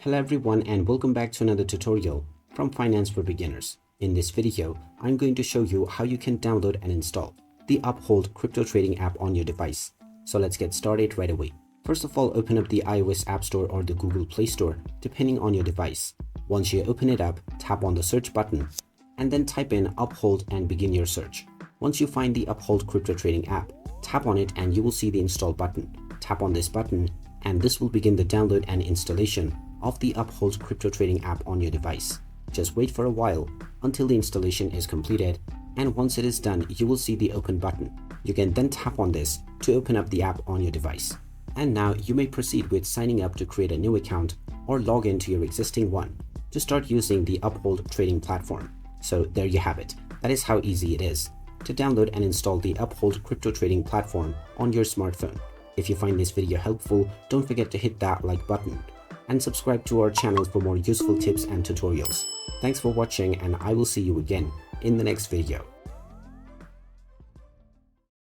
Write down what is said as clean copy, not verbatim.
Hello everyone and welcome back to another tutorial from Finance for Beginners. In this video, I'm going to show you how you can download and install the Uphold crypto trading app on your device. So let's get started right away. First of all, open up the iOS App Store or the Google Play Store depending on your device. Once you open it up, tap on the search button and then type in Uphold and begin your search. Once you find the Uphold crypto trading app, tap on it and you will see the install button. Tap on this button and this will begin the download and installation of the Uphold crypto trading app on your device. Just wait for a while until the installation is completed, and once it is done, you will see the open button. You can then tap on this to open up the app on your device. And now you may proceed with signing up to create a new account or log into your existing one to start using the Uphold trading platform. So there you have it. That is how easy it is to download and install the Uphold crypto trading platform on your smartphone. If you find this video helpful, don't forget to hit that like button and subscribe to our channel for more useful tips and tutorials. Thanks for watching, and I will see you again in the next video.